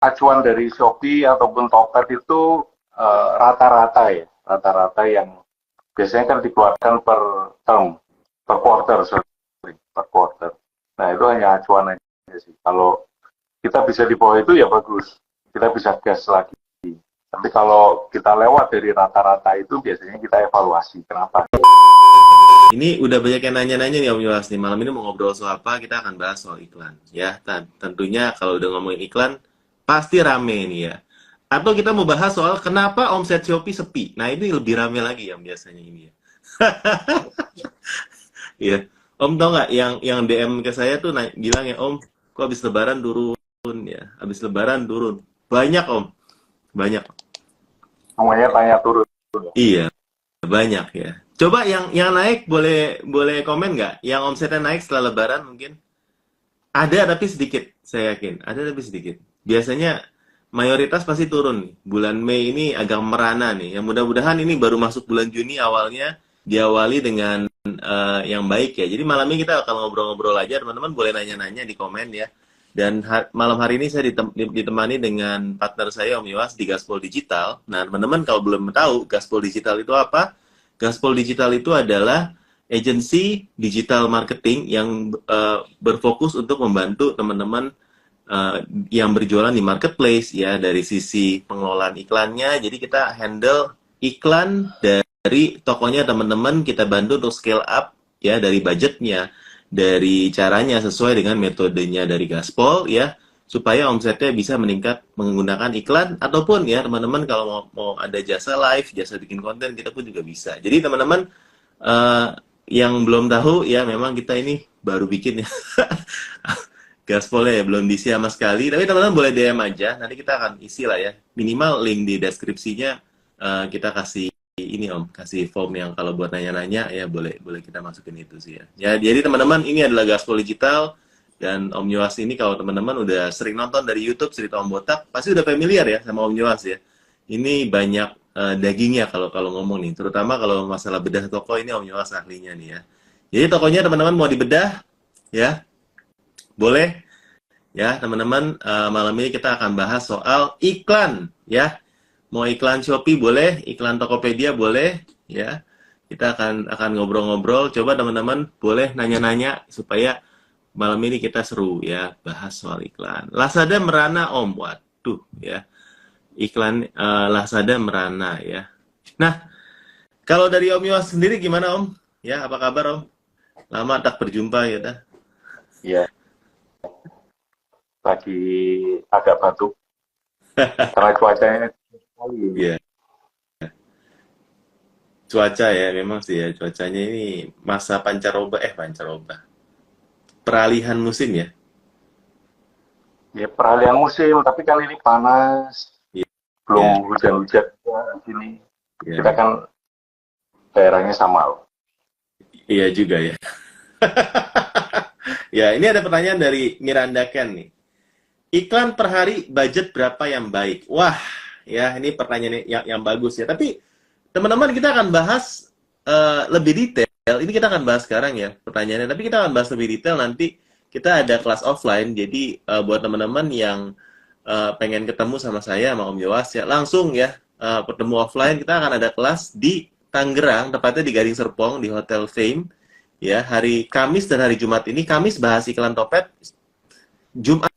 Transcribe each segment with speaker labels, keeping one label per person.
Speaker 1: acuan dari Shopee ataupun Tokped itu rata-rata ya, rata-rata yang biasanya kan dikeluarkan per term, per quarter, sorry, per quarter. Nah itu hanya acuan aja sih. Kalau kita bisa di bawah itu ya bagus, kita bisa gas lagi. Tapi kalau kita lewat dari rata-rata itu biasanya kita evaluasi kenapa.
Speaker 2: Ini udah banyak yang nanya-nanya nih Om Yulas nih. Malam ini mau ngobrol soal apa? Kita akan bahas soal iklan. Ya, tentunya kalau udah ngomongin iklan, pasti rame nih ya. Atau kita mau bahas soal kenapa omset Shopee sepi. Nah, ini lebih rame lagi yang biasanya ini ya. Iya. Om tau nggak yang DM ke saya tuh bilang ya, Om, kok habis lebaran turun ya? Habis lebaran turun. Banyak Om, banyak.
Speaker 1: Semuanya tanya turun.
Speaker 2: Iya, banyak ya. Coba yang naik boleh boleh komen nggak? Yang omsetnya naik setelah lebaran mungkin? Ada tapi sedikit, saya yakin. Ada tapi sedikit. Biasanya mayoritas pasti turun nih. Bulan Mei ini agak merana nih. Yang mudah-mudahan ini baru masuk bulan Juni awalnya diawali dengan yang baik ya. Jadi malam ini kita akan ngobrol-ngobrol aja. Teman-teman boleh nanya-nanya di komen ya. Dan malam hari ini saya ditemani dengan partner saya Om Yowas di Gaspol Digital. Nah teman-teman kalau belum tahu Gaspol Digital itu apa? Gaspol Digital itu adalah agensi digital marketing yang berfokus untuk membantu teman-teman yang berjualan di marketplace ya dari sisi pengelolaan iklannya. Jadi kita handle iklan dari tokonya teman-teman, kita bantu untuk scale up ya dari budgetnya, dari caranya sesuai dengan metodenya dari Gaspol ya supaya omsetnya bisa meningkat menggunakan iklan ataupun ya teman-teman kalau mau ada jasa live, jasa bikin konten kita pun juga bisa. Jadi teman-teman eh, yang belum tahu ya memang kita ini baru bikin ya gaspolnya ya belum diisi sama sekali tapi teman-teman boleh DM aja nanti kita akan isi lah ya minimal link di deskripsinya kita kasih ini Om kasih form yang kalau buat nanya-nanya ya boleh boleh kita masukin itu sih ya ya jadi teman-teman ini adalah Gaspol Digital dan Om Yowas ini kalau teman-teman udah sering nonton dari YouTube cerita Om Botak pasti udah familiar ya sama Om Yowas ya ini banyak dagingnya kalau kalau ngomong nih terutama kalau masalah bedah toko ini Om Yowas ahlinya nih ya jadi tokonya teman-teman mau dibedah ya boleh ya teman-teman malam ini kita akan bahas soal iklan ya mau iklan Shopee boleh iklan Tokopedia boleh ya kita akan ngobrol-ngobrol coba teman-teman boleh nanya-nanya supaya malam ini kita seru ya bahas soal iklan Lazada merana Om waduh ya iklan Lazada merana ya nah kalau dari Om Yos sendiri gimana Om ya apa kabar Om lama tak berjumpa ya dah
Speaker 1: Iya, lagi agak batuk karena cuacanya sekali ini.
Speaker 2: Iya. Cuaca ya, memang sih ya, cuacanya ini masa pancaroba, peralihan musim ya.
Speaker 1: Ya peralihan musim, tapi kan ini panas,
Speaker 2: Iya, iya,
Speaker 1: belum hujan-hujan di sini.
Speaker 2: iya,
Speaker 1: Kita kan daerahnya sama loh.
Speaker 2: iya juga ya. Ya, ini ada pertanyaan dari Miranda Ken nih. Iklan per hari budget berapa yang baik? Wah, ya ini pertanyaan yang bagus ya. Tapi teman-teman kita akan bahas lebih detail. Ini kita akan bahas sekarang ya pertanyaannya. Tapi kita akan bahas lebih detail nanti. Kita ada kelas offline. Jadi buat teman-teman yang pengen ketemu sama saya sama Om Yowas ya langsung ya ketemu offline. Kita akan ada kelas di Tangerang, tepatnya di Gading Serpong di Hotel Fame. Ya hari Kamis dan hari Jumat ini. Kamis bahas iklan Topet. Jumat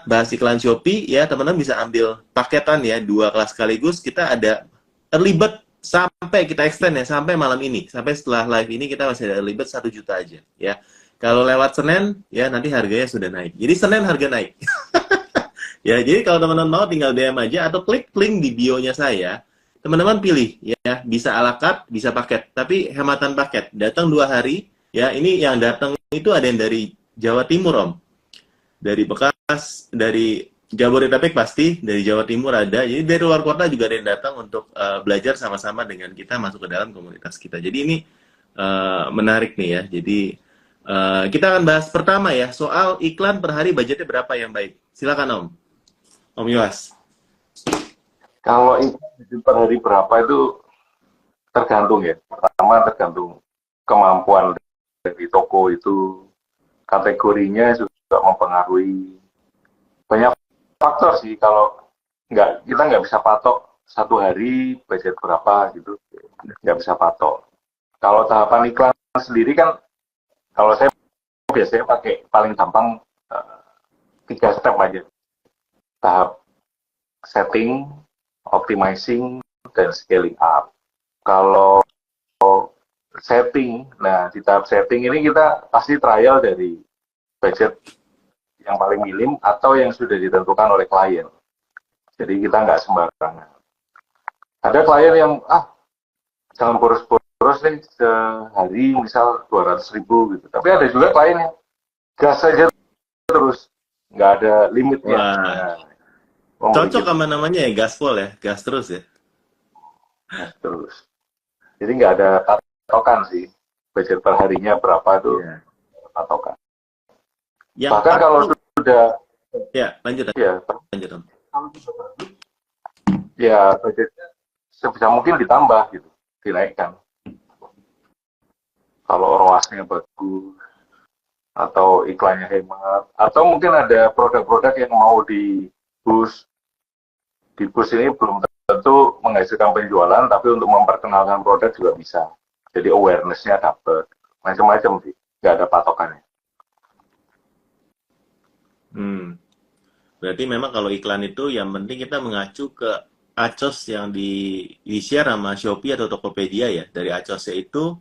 Speaker 2: bahas iklan Shopee ya teman-teman bisa ambil paketan ya 2 kelas sekaligus kita ada early bird sampai kita extend ya sampai malam ini sampai setelah live ini kita masih ada early bird 1 juta aja ya kalau lewat Senin ya nanti harganya sudah naik jadi Senin harga naik ya jadi kalau teman-teman mau tinggal DM aja atau klik link di bio-nya saya teman-teman pilih ya bisa ala carte bisa paket tapi hematan paket datang 2 hari ya ini yang datang itu ada yang dari Jawa Timur Om dari Bekas, dari Jabodetabek pasti, dari Jawa Timur ada. Jadi dari luar kota juga ada yang datang untuk belajar sama-sama dengan kita masuk ke dalam komunitas kita. Jadi ini menarik nih ya. Jadi kita akan bahas pertama ya soal iklan per hari budgetnya berapa yang baik. Silakan Om. Om Yuas.
Speaker 1: Kalau itu per hari berapa itu tergantung ya. Pertama tergantung kemampuan dari toko itu, kategorinya juga mempengaruhi banyak faktor sih. Kalau kita nggak bisa patok satu hari budget berapa gitu, nggak bisa patok. Kalau tahapan iklan sendiri kan, kalau saya biasanya pakai paling gampang 3 step aja. Tahap setting, optimizing, dan scaling up. Kalau setting, nah di tahap setting ini kita pasti trial dari budget yang paling minim atau yang sudah ditentukan oleh klien. Jadi kita nggak sembarangan. Ada klien yang, jangan boros-boros nih, sehari misal 200.000 gitu. Tapi ada juga klien yang gas saja terus, nggak ada limitnya.
Speaker 2: Wah. Cocok sama namanya ya, gaspol ya, gas terus ya.
Speaker 1: Gas terus. Jadi nggak ada patokan sih, budget per harinya berapa tuh, patokan. Bahkan kalau sudah,
Speaker 2: ya lanjut.
Speaker 1: Ya,
Speaker 2: lanjut Om.
Speaker 1: Ya budgetnya sebisa mungkin ditambah gitu, dinaikkan. Kalau ROAS-nya bagus, atau iklannya hemat, atau mungkin ada produk-produk yang mau di-boost. Di-boost ini belum tentu menghasilkan penjualan, tapi untuk memperkenalkan produk juga bisa. Jadi awareness-nya dapat. Macam-macam sih, nggak ada patokannya.
Speaker 2: Berarti memang kalau iklan itu yang penting kita mengacu ke ACOS yang di-share sama Shopee atau Tokopedia ya. Dari ACOS-nya itu,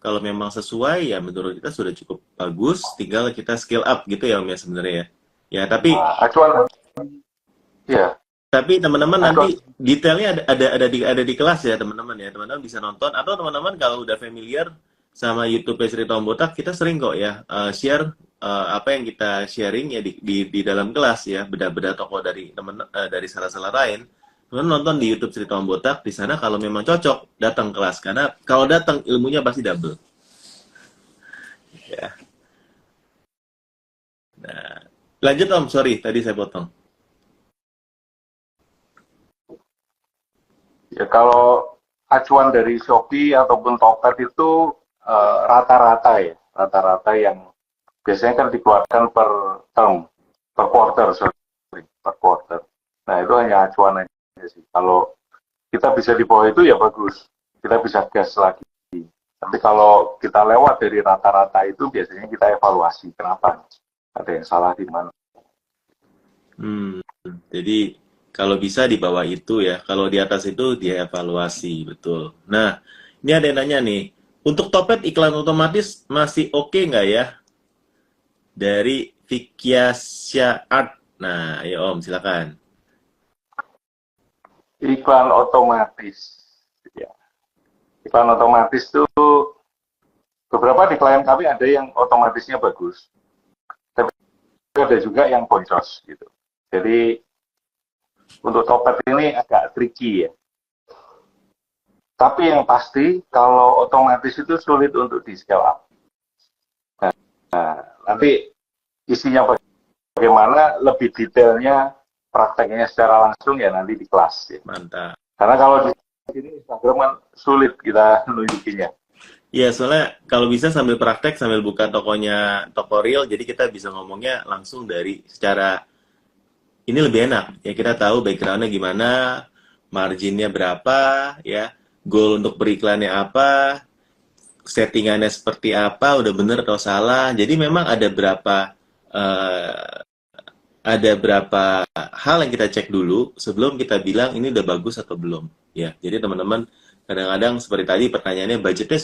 Speaker 2: kalau memang sesuai ya menurut kita sudah cukup bagus, tinggal kita scale up gitu ya Om ya sebenarnya ya. Ya tapi
Speaker 1: acuan, ya.
Speaker 2: Tapi teman-teman nanti detailnya ada di kelas ya teman-teman ya. Teman-teman bisa nonton atau teman-teman kalau udah familiar sama YouTube Cerita Om Botak, kita sering kok ya share apa yang kita sharing ya di dalam kelas ya, beda-beda toko dari dari salah-salah lain. Teman nonton di YouTube Cerita Om Botak, di sana kalau memang cocok datang kelas, karena kalau datang ilmunya pasti double. Ya. Nah, lanjut Om, sorry tadi saya potong.
Speaker 1: Ya kalau acuan dari Shopee ataupun Tokped itu rata-rata ya, rata-rata yang biasanya kan dikeluarkan per term, per quarter, per quarter. Nah itu hanya acuan aja sih. Kalau kita bisa di bawah itu ya bagus, kita bisa gas lagi. Tapi kalau kita lewat dari rata-rata itu biasanya kita evaluasi kenapa, ada yang salah di mana.
Speaker 2: Jadi kalau bisa di bawah itu ya, kalau di atas itu dia evaluasi, betul. Nah, ini ada yang nanya nih, untuk Topet iklan otomatis masih oke nggak ya? Dari Vikiasya Art. Nah, ayo Om, silakan.
Speaker 1: Iklan otomatis, ya. Iklan otomatis itu beberapa di klien kami ada yang otomatisnya bagus, tapi ada juga yang boncos gitu. Jadi untuk Topet ini agak tricky ya. Tapi yang pasti kalau otomatis itu sulit untuk di scale up. Nah, nanti isinya bagaimana lebih detailnya prakteknya secara langsung ya nanti di kelas. Ya.
Speaker 2: Mantap.
Speaker 1: Karena kalau di sini Instagram kan sulit kita nunjukinnya.
Speaker 2: Iya, soalnya kalau bisa sambil praktek, sambil buka tokonya, toko real, jadi kita bisa ngomongnya langsung dari secara, ini lebih enak. Ya kita tahu background-nya gimana, marginnya berapa, ya, goal untuk beriklannya apa, settingannya seperti apa, udah bener atau salah. Jadi memang ada berapa hal yang kita cek dulu sebelum kita bilang ini udah bagus atau belum. Ya, jadi teman-teman kadang-kadang seperti tadi pertanyaannya budgetnya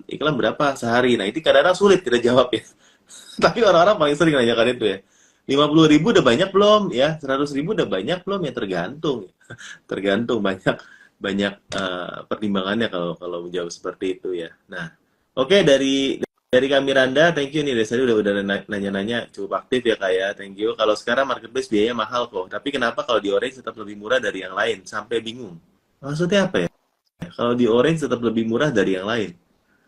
Speaker 2: iklan berapa sehari. Nah itu kadang-kadang sulit kita jawab ya. Tapi orang-orang paling sering nanyakan itu ya. 50.000 udah banyak belum? Ya, 100.000 udah banyak belum? Ya tergantung. Tergantung banyak pertimbangannya kalau menjawab seperti itu ya. Nah, oke, dari kami Randa, thank you nih. Dari tadi udah nanya-nanya cukup aktif ya Kak ya. Thank you. Kalau sekarang marketplace biayanya mahal kok. Tapi kenapa kalau di Orange tetap lebih murah dari yang lain? Sampai bingung. Maksudnya apa ya? Kalau di Orange tetap lebih murah dari yang lain.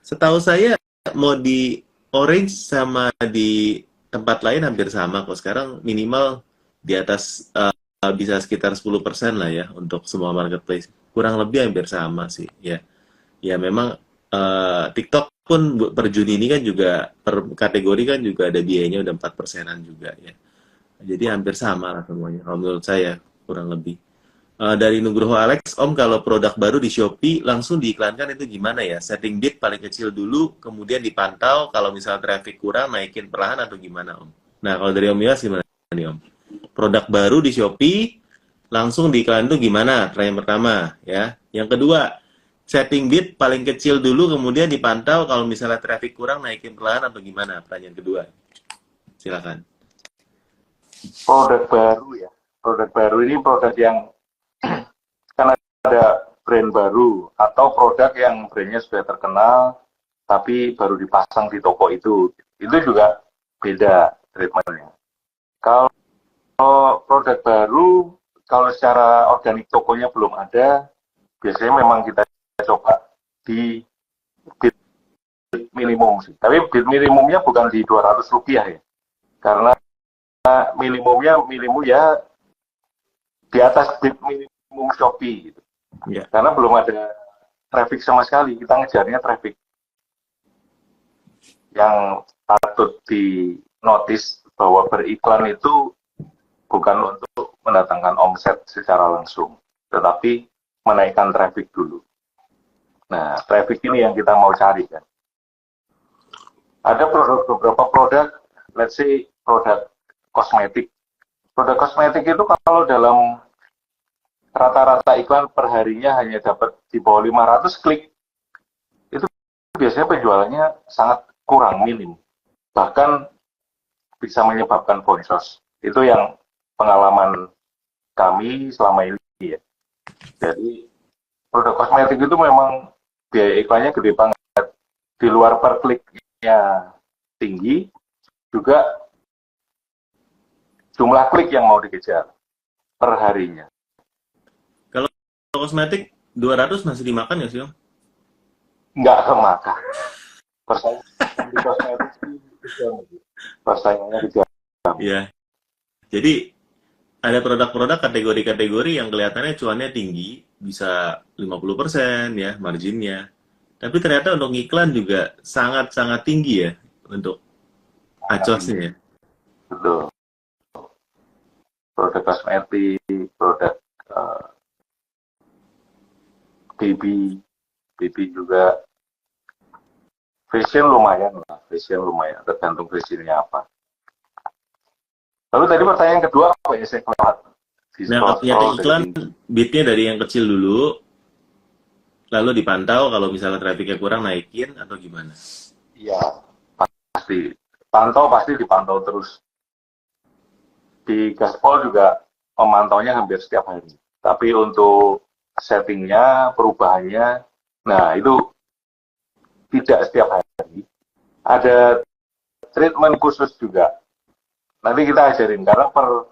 Speaker 2: Setahu saya mau di Orange sama di tempat lain hampir sama kok. Sekarang minimal di atas bisa sekitar 10% lah ya untuk semua marketplace. Kurang lebih hampir sama sih ya. Ya memang TikTok pun per Juni ini kan juga per kategori kan juga ada biayanya udah 4%-an juga ya. Jadi hampir sama lah semuanya, kalau menurut saya kurang lebih. Dari Nugroho Alex, Om kalau produk baru di Shopee langsung diiklankan itu gimana ya? Setting bid paling kecil dulu, kemudian dipantau kalau misalnya traffic kurang naikin perlahan atau gimana Om? Nah kalau dari Om Yos gimana nih Om? Produk baru di Shopee langsung diiklan itu gimana? Yang pertama ya. Yang kedua, setting bid paling kecil dulu, kemudian dipantau kalau misalnya traffic kurang naikin perlahan atau gimana? Pertanyaan kedua, silakan.
Speaker 1: Produk baru ya. Produk baru ini produk yang karena ada brand baru atau produk yang brandnya sudah terkenal tapi baru dipasang di toko itu juga beda treatmentnya. Kalau produk baru, kalau secara organik tokonya belum ada, biasanya memang kita coba di bid minimum sih. Tapi bid minimumnya bukan di Rp200 ya, karena minimum ya di atas bid minimum Shopee gitu.
Speaker 2: Ya.
Speaker 1: Karena belum ada traffic sama sekali, kita ngejarnya traffic yang patut di notice bahwa beriklan itu bukan untuk mendatangkan omset secara langsung, tetapi menaikkan traffic dulu. Nah, traffic ini yang kita mau cari kan. Ada beberapa produk, let's say produk kosmetik. Produk kosmetik itu kalau dalam rata-rata iklan per harinya hanya dapat di bawah 500 klik, itu biasanya penjualannya sangat kurang, minim. Bahkan bisa menyebabkan boncos. Itu yang pengalaman kami selama ini ya. Jadi produk kosmetik itu memang biaya iklannya gede banget. Di luar per kliknya tinggi, juga jumlah klik yang mau dikejar per harinya.
Speaker 2: Kalau kosmetik 200 masih dimakan ya sih Om?
Speaker 1: Nggak kemakan. Persaingan di kosmetik persaingannya di jam.
Speaker 2: Iya. Jadi ada produk-produk kategori-kategori yang kelihatannya cuannya tinggi, bisa 50% ya marginnya. Tapi ternyata untuk iklan juga sangat-sangat tinggi ya untuk acosnya ya.
Speaker 1: Betul. Produk kosmetik, produk baby juga. Fashion lumayan lah, tergantung fashionnya apa. Lalu tadi pertanyaan kedua apa ya, saya kelewat.
Speaker 2: Nah, ternyata iklan bidnya dari yang kecil dulu, lalu dipantau kalau misalnya trafficnya kurang naikin atau gimana?
Speaker 1: Iya, pasti dipantau terus. Di Gaspol juga memantaunya hampir setiap hari. Tapi untuk settingnya, perubahannya, nah itu tidak setiap hari. Ada treatment khusus juga. Nanti kita ajarin, karena per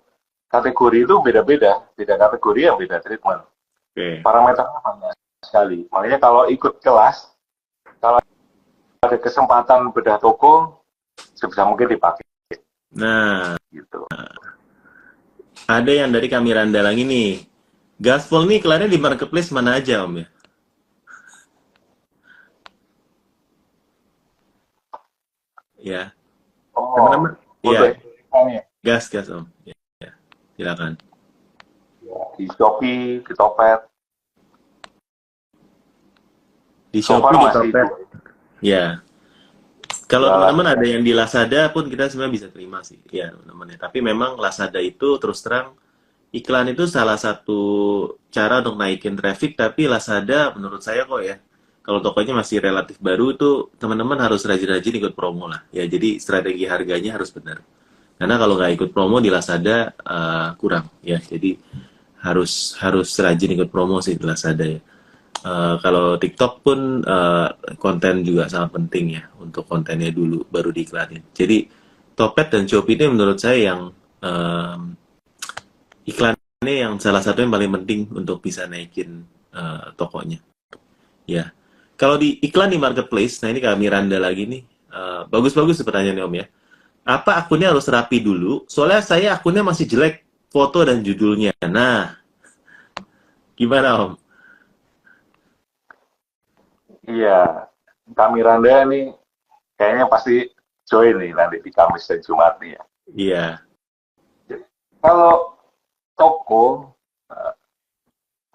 Speaker 1: kategori itu beda-beda. Beda kategori ya beda treatment.
Speaker 2: Oke.
Speaker 1: Parameternya banyak sekali. Makanya kalau ikut kelas, kalau ada kesempatan bedah toko, sebisa mungkin dipakai.
Speaker 2: Nah,
Speaker 1: Gitu.
Speaker 2: ada yang dari kami Randa lagi nih. Gaspol nih iklannya di marketplace mana aja Om ya? Ya.
Speaker 1: Oh,
Speaker 2: Teman-teman,
Speaker 1: boleh.
Speaker 2: ya. Gas Om. Ya. Silakan.
Speaker 1: Di Shopee, di Topet.
Speaker 2: Di Shopee, di Topet.
Speaker 1: Itu.
Speaker 2: Ya. Kalau teman-teman ada yang di Lazada pun kita sebenarnya bisa terima sih. Ya, teman-teman. Tapi memang Lazada itu terus terang iklan itu salah satu cara untuk naikin traffic, tapi Lazada menurut saya kok ya, kalau tokonya masih relatif baru itu teman-teman harus rajin-rajin ikut promo lah. Ya, jadi strategi harganya harus benar. Karena kalau nggak ikut promo di Lazada kurang ya. Jadi harus rajin ikut promo sih di Lazada ya. Kalau TikTok pun konten juga sangat penting ya untuk kontennya dulu baru diiklanin. Jadi Topet dan Shopee ini menurut saya yang iklannya yang salah satu yang paling penting untuk bisa naikin tokonya. Ya. Kalau di iklan di marketplace, nah ini kami Randa lagi nih. Bagus-bagus pertanyaannya Om ya. Apa akunnya harus rapi dulu? Soalnya saya akunnya masih jelek foto dan judulnya. Nah, gimana Om?
Speaker 1: Iya, kami Randa nih kayaknya pasti join nih nanti di Kamis dan Jumat nih ya.
Speaker 2: Iya.
Speaker 1: Kalau toko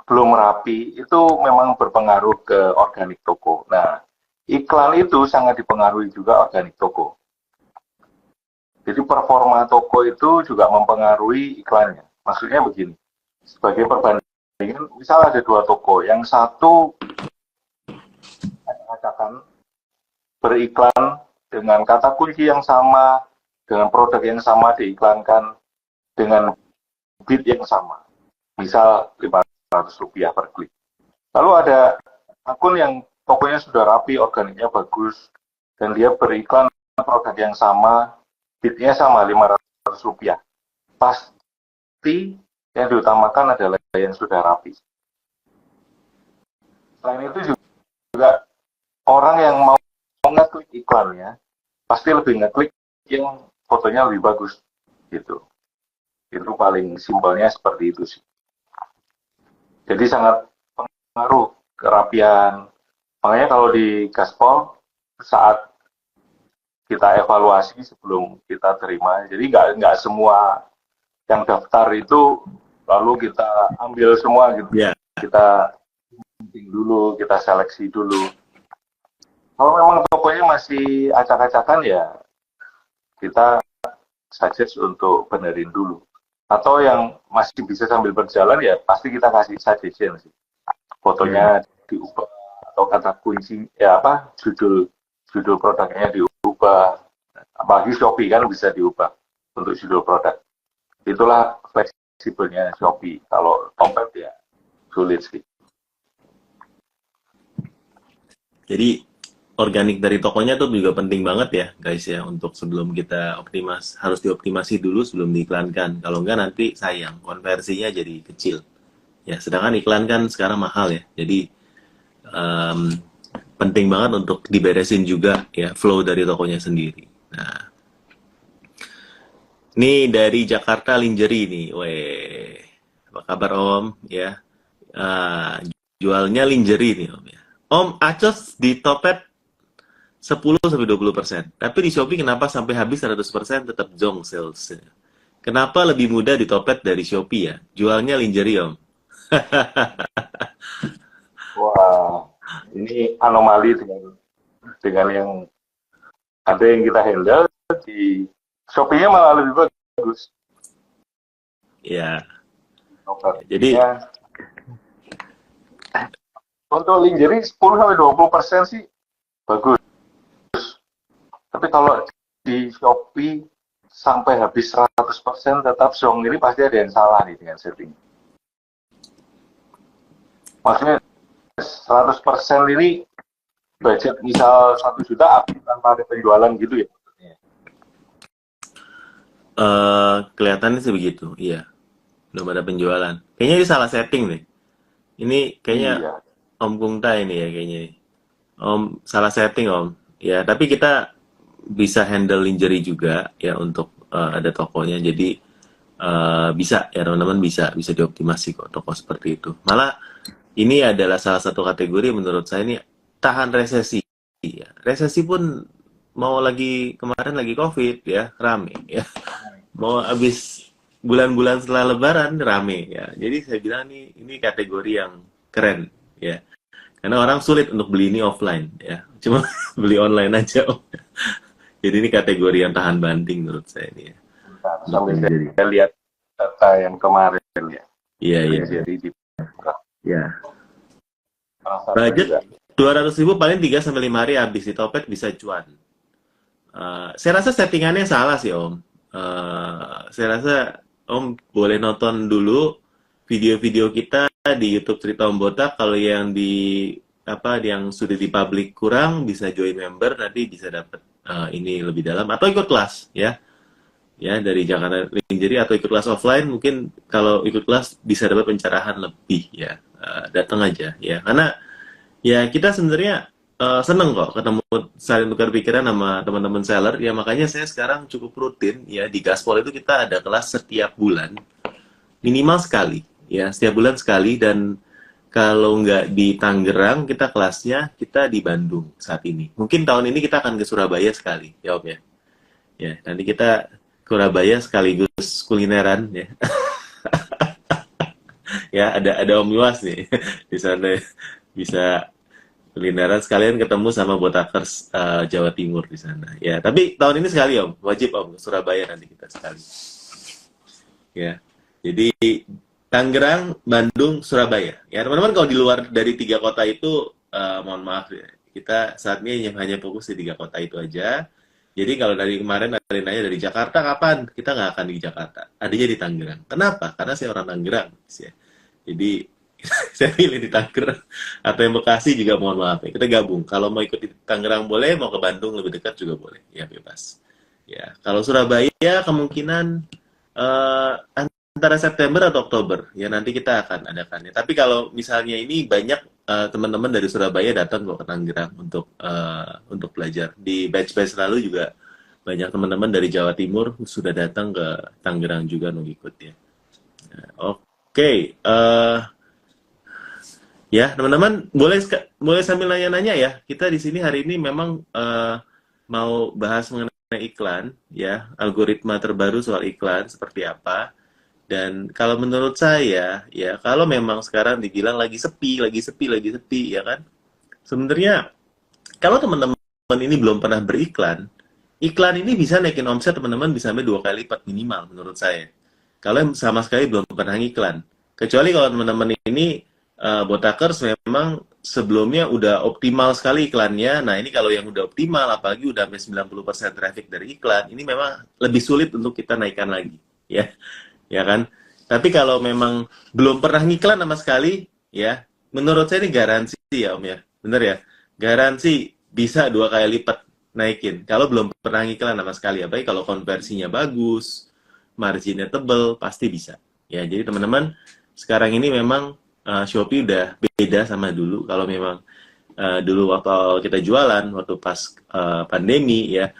Speaker 1: belum rapi itu memang berpengaruh ke organik toko. Nah, iklan itu sangat dipengaruhi juga organik toko. Jadi performa toko itu juga mempengaruhi iklannya. Maksudnya begini, sebagai perbandingan, misal ada dua toko, yang satu acak-acakan beriklan dengan kata kunci yang sama, dengan produk yang sama diiklankan dengan bid yang sama. Misal Rp500 per klik. Lalu ada akun yang tokonya sudah rapi, organiknya bagus, dan dia beriklan produk yang sama, bidnya sama Rp500. Pasti yang diutamakan adalah yang sudah rapi. Selain itu juga orang yang mau ngeklik iklannya, pasti lebih ngeklik yang fotonya lebih bagus. Gitu. Itu paling simpelnya seperti itu sih. Jadi sangat pengaruh kerapian. Makanya kalau di Gaspol saat kita evaluasi sebelum kita terima, jadi nggak semua yang daftar itu lalu kita ambil semua gitu.
Speaker 2: Ya.
Speaker 1: Kita penting dulu, kita seleksi dulu. Kalau memang tokonya masih acak-acakan ya kita suggest untuk benerin dulu. Atau yang masih bisa sambil berjalan ya pasti kita kasih suggestion sih. Fotonya diubah atau kata kunci ya apa judul produknya diubah. Apalagi Shopee kan bisa diubah untuk judul produk. Itulah fleksibelnya Shopee. Kalau Tokped ya sulit sih.
Speaker 2: Jadi organik dari tokonya tuh juga penting banget ya guys ya, untuk sebelum kita harus dioptimasi dulu sebelum diiklankan. Kalau enggak nanti sayang, konversinya jadi kecil. Ya, sedangkan iklan kan sekarang mahal ya. Jadi penting banget untuk diberesin juga ya flow dari tokonya sendiri. Nah, ini dari Jakarta Lingerie nih, weh, apa kabar Om? Ya, jualnya lingerie nih Om ya. Om, Acos di Topet 10-20%. Tapi di Shopee kenapa sampai habis 100% tetap jong sales? Kenapa lebih mudah di Topet dari Shopee ya? Jualnya lingerie Om.
Speaker 1: Wah, ini anomali dengan yang ada yang kita handle di Shopee-nya malah lebih bagus.
Speaker 2: Ya.
Speaker 1: Jadi
Speaker 2: Jadi
Speaker 1: untuk lingerie 10-20% sih bagus. Tapi kalau di Shopee sampai habis 100% tetap zong, ini pasti ada yang salah nih dengan setting. Maksudnya 100% ini budget misal 1 juta tanpa ada penjualan gitu ya?
Speaker 2: kelihatannya sih begitu, iya. Belum ada penjualan. Kayaknya ini salah setting nih. Ini kayaknya
Speaker 1: Iya.
Speaker 2: Om Kungta ini ya kayaknya. Om salah setting Om. Ya, tapi kita bisa handle lingerie juga ya untuk ada tokonya. Jadi bisa ya teman-teman bisa dioptimasi kok toko seperti itu. Malah ini adalah salah satu kategori menurut saya ini tahan resesi. Ya. Resesi pun mau kemarin lagi COVID ya rame ya. Mau habis bulan-bulan setelah Lebaran rame ya. Jadi saya bilang ini kategori yang keren ya. Karena orang sulit untuk beli ini offline ya. Cuma beli online aja. Jadi ini kategori yang tahan banting menurut saya ini ya.
Speaker 1: Sambil saya lihat data yang kemarin ya.
Speaker 2: Iya, iya.
Speaker 1: Jadi
Speaker 2: ya. Budget 200.000 paling 3-5 hari habis, di Topet bisa cuan. Saya rasa settingannya salah sih Om. Saya rasa Om boleh nonton dulu video-video kita di YouTube Cerita Om Botak. Kalau yang yang sudah di public kurang bisa join member, nanti bisa dapat ini lebih dalam atau ikut kelas ya dari Jakarta Lingerie, atau ikut kelas offline. Mungkin kalau ikut kelas bisa dapat pencerahan lebih ya. Datang aja ya, karena ya kita sebenarnya seneng kok ketemu, saling tukar pikiran sama teman-teman seller ya. Makanya saya sekarang cukup rutin ya di Gaspol itu kita ada kelas setiap bulan minimal sekali ya, setiap bulan sekali. Dan kalau nggak di Tangerang kita kelasnya kita di Bandung saat ini. Mungkin tahun ini kita akan ke Surabaya sekali ya Om ya. Ya nanti kita Surabaya sekaligus kulineran ya. Ya, ada Om Yuas nih di sana, bisa kulineran sekalian ketemu sama Botakers Jawa Timur di sana. Ya, tapi tahun ini sekali Om, wajib Om ke Surabaya nanti kita sekali. Ya. Jadi Tangerang, Bandung, Surabaya. Ya, teman-teman kalau di luar dari tiga kota itu mohon maaf ya. Kita saat ini hanya fokus di tiga kota itu aja. Jadi kalau dari kemarin ada yang nanya dari Jakarta kapan? Kita nggak akan di Jakarta. Adanya di Tangerang. Kenapa? Karena saya orang Tangerang. Ya. Jadi saya pilih di Tangerang. Atau yang Bekasi juga mohon maaf ya. Kita gabung. Kalau mau ikut di Tangerang boleh, mau ke Bandung lebih dekat juga boleh. Ya bebas. Ya, kalau Surabaya kemungkinan antara September atau Oktober. Ya nanti kita akan adakannya. Tapi kalau misalnya ini banyak teman-teman dari Surabaya datang kok ke Tangerang untuk belajar. Di batch-batch lalu juga banyak teman-teman dari Jawa Timur sudah datang ke Tangerang juga untuk ikut ya. Oke, ya teman-teman boleh sambil nanya-nanya ya. Kita di sini hari ini memang mau bahas mengenai iklan ya, algoritma terbaru soal iklan seperti apa. Dan kalau menurut saya ya, kalau memang sekarang dibilang lagi sepi ya kan. Sebenarnya kalau teman-teman ini belum pernah beriklan, iklan ini bisa naikin omset teman-teman bisa sampai 2 kali lipat minimal menurut saya. Kalau sama sekali belum pernah ngiklan. Kecuali kalau teman-teman ini Botakers memang sebelumnya udah optimal sekali iklannya. Nah, ini kalau yang udah optimal, apalagi udah sampai 90% traffic dari iklan, ini memang lebih sulit untuk kita naikkan lagi. Ya, ya kan? Tapi kalau memang belum pernah ngiklan sama sekali, ya, menurut saya ini garansi ya Om ya. Bener ya? Garansi bisa 2 kali lipat naikin. Kalau belum pernah ngiklan sama sekali, apalagi kalau konversinya bagus, marginnya tebel, pasti bisa. Ya, jadi teman-teman, sekarang ini memang Shopee udah beda sama dulu. Kalau memang dulu waktu kita jualan, waktu pas pandemi ya,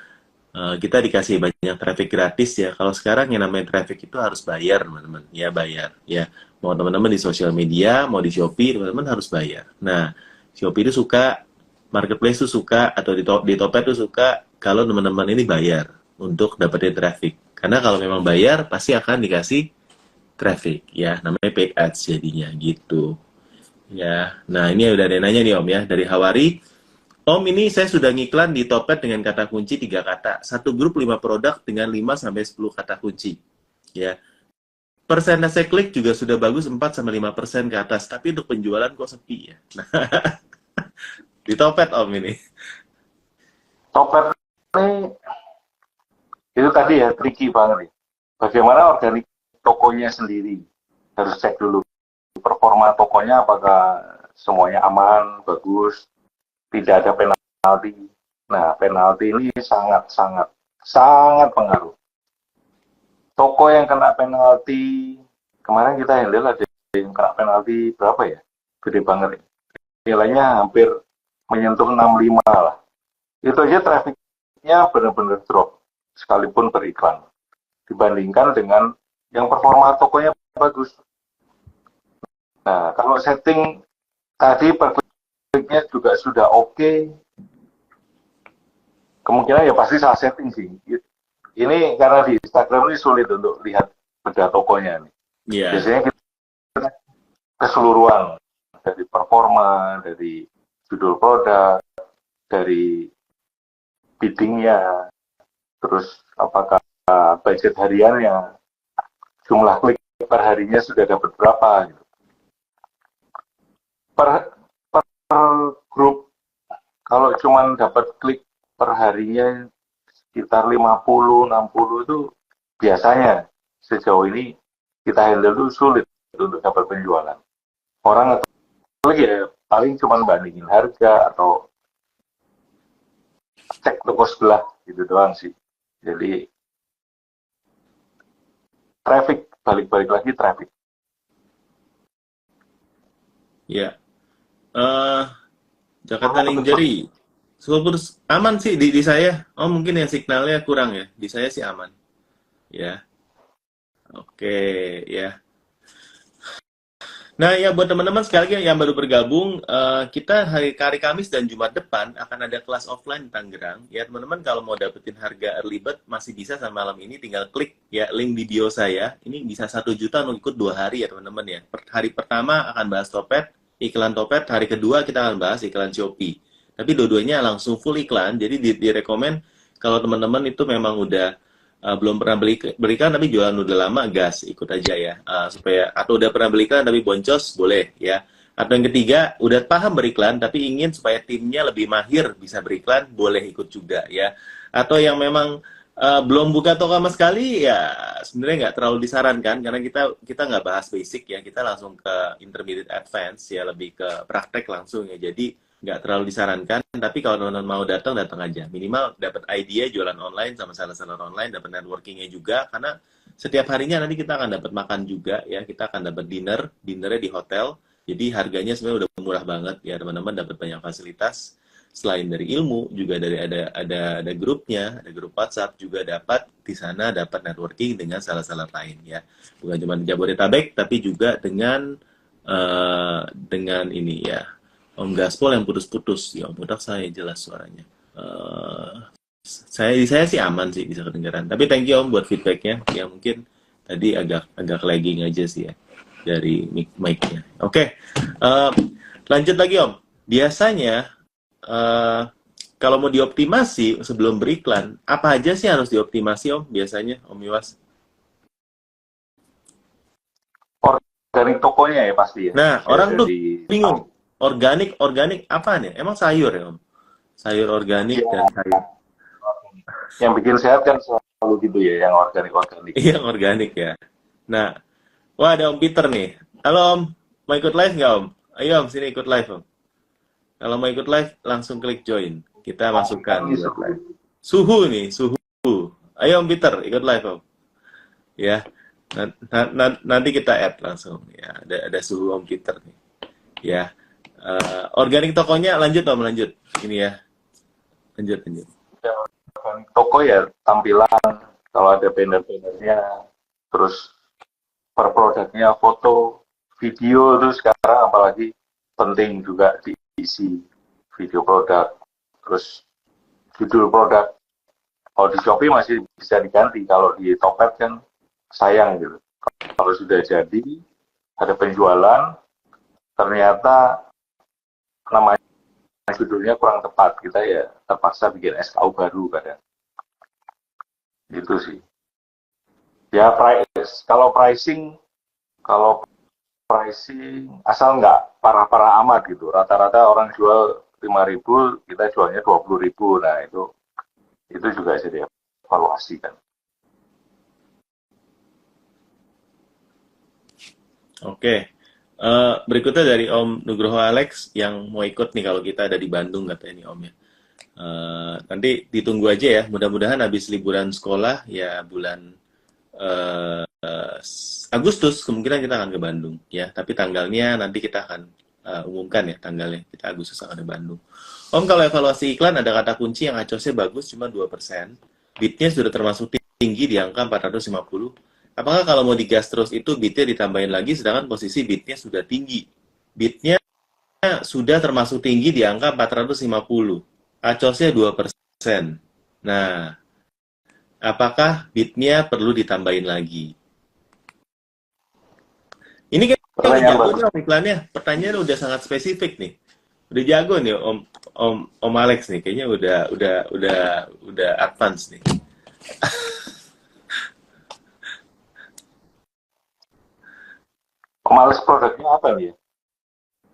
Speaker 2: kita dikasih banyak traffic gratis ya. Kalau sekarang yang namanya traffic itu harus bayar, teman-teman. Ya, bayar. Ya, mau teman-teman di sosial media, mau di Shopee, teman-teman harus bayar. Nah, Shopee itu suka, marketplace itu suka, atau di Topet itu suka kalau teman-teman ini bayar untuk dapetin traffic. Karena kalau memang bayar, pasti akan dikasih traffic. Ya, namanya paid ads jadinya, gitu. Ya, nah ini udah ada yang nanya nih Om ya, dari Hawari. Om, ini saya sudah ngiklan di Topet dengan kata kunci 3 kata. Satu grup 5 produk dengan 5-10 kata kunci. Ya. Persentase klik juga sudah bagus 4-5% ke atas. Tapi untuk penjualan kok sepi ya. Nah, di Topet Om ini.
Speaker 1: Topet ini itu tadi ya tricky banget nih. Bagaimana organik tokonya sendiri harus cek dulu performa tokonya apakah semuanya aman, bagus, tidak ada penalti. Nah, penalti ini sangat pengaruh. Toko yang kena penalti, kemarin kita handle ada yang kena penalti berapa ya? Gede banget. Nilainya hampir menyentuh 65 lah. Itu aja trafficnya benar-benar drop, sekalipun beriklan. Dibandingkan dengan yang performa tokonya bagus. Nah, kalau setting tadi per kliknya juga sudah oke, kemungkinan ya pasti salah setting sih. Ini karena di Instagram ini sulit untuk lihat beda tokonya nih.
Speaker 2: Yeah.
Speaker 1: Biasanya kita keseluruhan dari performa, dari judul produk, dari biddingnya, terus apakah budget hariannya, jumlah klik per harinya sudah dapat berapa gitu. Per grup kalau cuma dapat klik per harinya sekitar 50-60 itu biasanya sejauh ini kita handle itu sulit untuk dapat penjualan. Orang klik ya paling cuma bandingin harga atau cek toko sebelah gitu doang sih. Jadi traffic, balik-balik lagi traffic.
Speaker 2: Ya. Jakarta Link Jari. Super aman sih di saya. Oh, mungkin yang signalnya kurang ya. Di saya sih aman. Ya. Oke, ya. Nah, ya buat teman-teman sekali lagi yang baru bergabung, kita hari Kamis dan Jumat depan akan ada kelas offline di Tangerang. Ya, teman-teman kalau mau dapetin harga early bird masih bisa sampai malam ini, tinggal klik ya link di bio saya. Ini bisa 1 juta untuk ikut 2 hari ya teman-teman ya. Hari pertama akan bahas Topet, iklan Topet. Hari kedua kita akan bahas iklan Shopee. Tapi dua-duanya langsung full iklan, jadi direkomend kalau teman-teman itu memang udah belum pernah berikan tapi jualan udah lama, gas ikut aja ya. Supaya atau udah pernah berikan tapi boncos, boleh ya. Atau yang ketiga udah paham beriklan tapi ingin supaya timnya lebih mahir bisa beriklan, boleh ikut juga ya. Atau yang memang belum buka toko sama sekali, ya sebenarnya nggak terlalu disarankan karena kita nggak bahas basic ya, kita langsung ke intermediate advance ya, lebih ke praktek langsung ya. Jadi nggak terlalu disarankan, tapi kalau teman-teman mau datang aja, minimal dapat idea jualan online sama seller-seller online, dapat networkingnya juga, karena setiap harinya nanti kita akan dapat makan juga ya, kita akan dapat dinernya di hotel, jadi harganya sebenarnya udah murah banget ya teman-teman, dapat banyak fasilitas. Selain dari ilmu juga dari ada grupnya, ada grup WhatsApp juga, dapat di sana dapat networking dengan seller-seller lain ya, bukan cuma di Jabodetabek tapi juga dengan ini ya, Om Gaspol yang putus-putus. Ya Om Udak saya jelas suaranya. Saya sih aman sih, bisa kedengaran. Tapi thank you Om buat feedbacknya. Ya mungkin tadi agak lagging aja sih ya dari mic-nya. Oke. Lanjut lagi Om. Biasanya kalau mau dioptimasi sebelum beriklan, apa aja sih harus dioptimasi Om biasanya Om Iwas?
Speaker 1: Organik tokonya ya pasti ya.
Speaker 2: Nah,
Speaker 1: Saya
Speaker 2: orang tuh
Speaker 1: jadi
Speaker 2: bingung. Organik apa nih? Emang sayur ya Om? Sayur organik dan
Speaker 1: ya,
Speaker 2: sayur.
Speaker 1: yang bikin sehat kan selalu gitu ya, yang organik-organik.
Speaker 2: Iya, organik ya. Nah, wah ada Om Peter nih. Halo Om, mau ikut live nggak Om? Ayo Om, sini ikut live Om. Kalau mau ikut live, langsung klik join. Kita masukkan
Speaker 1: Ini
Speaker 2: buat
Speaker 1: suhu.
Speaker 2: live. Suhu nih, suhu. Ayo Om Peter, ikut live Om. Ya, nanti kita add langsung. Ya, ada suhu Om Peter nih. Ya, organik tokonya lanjut Om, lanjut. Ini ya, lanjut.
Speaker 1: Yang organik toko ya tampilan, kalau ada banner-bannernya, terus per produknya foto, video, terus sekarang apalagi penting juga diisi video produk, terus judul produk. Kalau di Shopee masih bisa diganti, kalau di Topet kan sayang gitu. Kalau sudah jadi, ada penjualan, ternyata namanya judulnya kurang tepat, kita ya terpaksa bikin SKU baru kadang. Itu sih. Ya kalau pricing asal nggak parah-parah amat gitu. Rata-rata orang jual 5.000, kita jualnya 20.000. Nah, itu juga jadi evaluasi kan.
Speaker 2: Oke. Berikutnya dari Om Nugroho Alex yang mau ikut nih kalau kita ada di Bandung katanya nih Om ya. Nanti ditunggu aja ya. Mudah-mudahan habis liburan sekolah ya bulan Agustus kemungkinan kita akan ke Bandung ya. Tapi tanggalnya nanti kita akan umumkan ya tanggalnya. Kita Agustus akan ke Bandung. Om kalau evaluasi iklan ada kata kunci yang acosnya bagus cuma 2%. Bitnya sudah termasuk tinggi di angka 450. Apakah kalau mau digas terus itu bitnya ditambahin lagi sedangkan posisi bitnya sudah tinggi? Bitnya sudah termasuk tinggi di angka 450. Acosnya 2%. Nah, apakah bitnya perlu ditambahin lagi? Ini kan udah jago nih Om iklannya. Pertanyaannya udah sangat spesifik nih. Udah jago nih Om Alex nih. Kayaknya udah advance nih.
Speaker 1: Pemales produknya apa nih?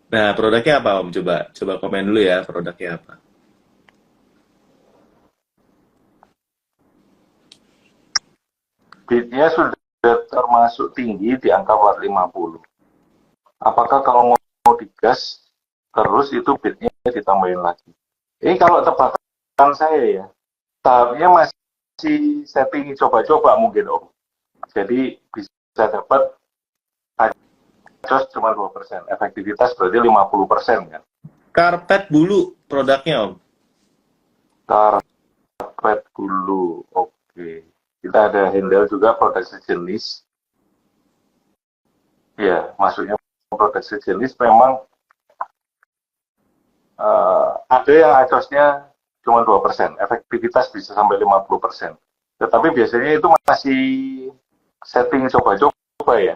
Speaker 2: Nah, produknya apa Om? Coba komen dulu ya, produknya apa.
Speaker 1: Bitnya sudah termasuk tinggi di angka 450. Apakah kalau mau digas terus itu bitnya ditambahin lagi? Ini kalau tebakan saya ya, tahapnya masih setting coba-coba mungkin Om. Jadi bisa dapat acos cuma 2%, efektivitas berarti 50% kan.
Speaker 2: Karpet bulu produknya Om.
Speaker 1: Karpet bulu, oke. Kita ada handle juga produk sejenis. Ya, masuknya produk sejenis memang ada yang acosnya cuma 2%, efektivitas bisa sampai 50%. Tetapi biasanya itu masih setting coba-coba ya.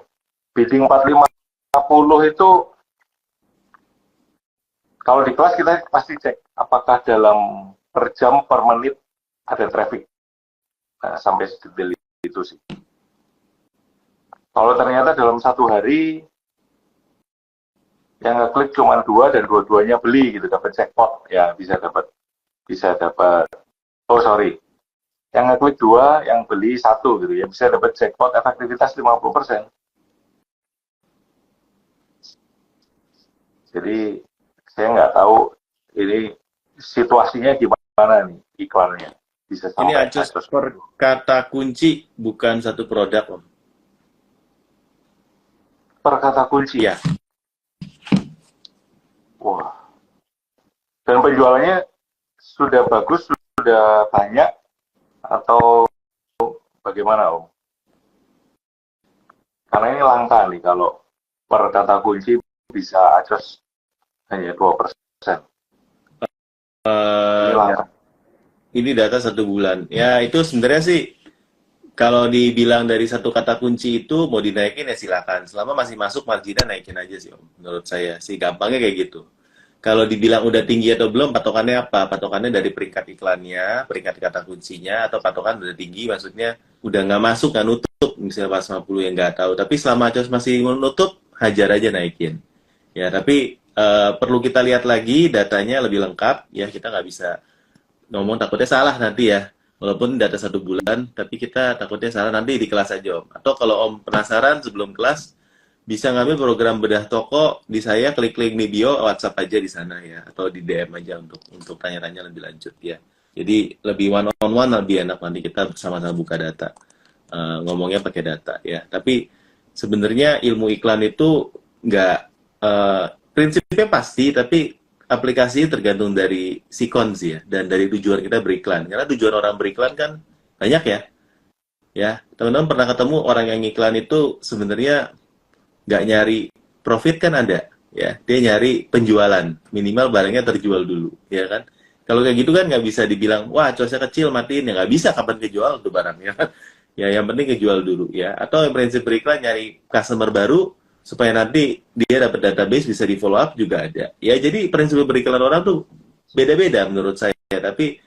Speaker 1: Bidding 450 itu kalau di kelas kita pasti cek apakah dalam per jam per menit ada traffic. Nah, sampai sedetail itu sih. Kalau ternyata dalam satu hari yang ngeklik cuma 2 dan dua-duanya beli gitu, dapat jackpot ya, bisa dapat oh sorry, yang ngeklik 2 yang beli 1 gitu ya, bisa dapat jackpot efektivitas 50%. Jadi saya nggak tahu ini situasinya gimana nih iklannya, bisa
Speaker 2: Ini
Speaker 1: sampai
Speaker 2: acus per kata kunci, bukan satu produk, Om.
Speaker 1: per kata kunci.
Speaker 2: Ya.
Speaker 1: Wah. Dan penjualannya sudah bagus, sudah banyak, atau bagaimana Om? Karena ini langka nih kalau per kata kunci bisa acos hanya 2%. Ini langka.
Speaker 2: Ini data 1 bulan. Ya, itu sebenarnya sih kalau dibilang dari satu kata kunci itu mau dinaikin ya silakan. Selama masih masuk marginnya naikin aja sih Om. Menurut saya sih gampangnya kayak gitu. Kalau dibilang udah tinggi atau belum, patokannya apa? Patokannya dari peringkat iklannya, peringkat kata kuncinya, atau patokan udah tinggi, maksudnya udah nggak masuk, nggak nutup, misalnya pas 50 yang nggak tahu. Tapi selama Acos masih menutup, hajar aja naikin. Ya, tapi perlu kita lihat lagi datanya lebih lengkap. Ya, kita nggak bisa ngomong takutnya salah nanti ya. Walaupun data 1 bulan, tapi kita takutnya salah nanti di kelas aja Om. Atau kalau Om penasaran sebelum kelas, bisa ngambil program bedah toko di saya, klik link di bio, WhatsApp aja di sana ya, atau di DM aja untuk tanya-tanya lebih lanjut ya. Jadi lebih one on one lebih enak nanti kita bersama-sama buka data, ngomongnya pakai data ya. Tapi sebenarnya ilmu iklan itu nggak prinsipnya pasti, tapi aplikasi tergantung dari sikon sih ya, dan dari tujuan kita beriklan. Karena tujuan orang beriklan kan banyak ya. Ya, teman-teman pernah ketemu orang yang iklan itu sebenarnya nggak nyari profit kan ada ya, dia nyari penjualan, minimal barangnya terjual dulu ya kan. Kalau kayak gitu kan nggak bisa dibilang wah cosnya kecil matiin, ya nggak bisa, kapan kejual tuh barangnya kan. Ya yang penting kejual dulu ya. Atau yang prinsip beriklan nyari customer baru supaya nanti dia dapat database bisa di follow up juga ada ya. Jadi prinsip beriklan orang tuh beda-beda menurut saya, tapi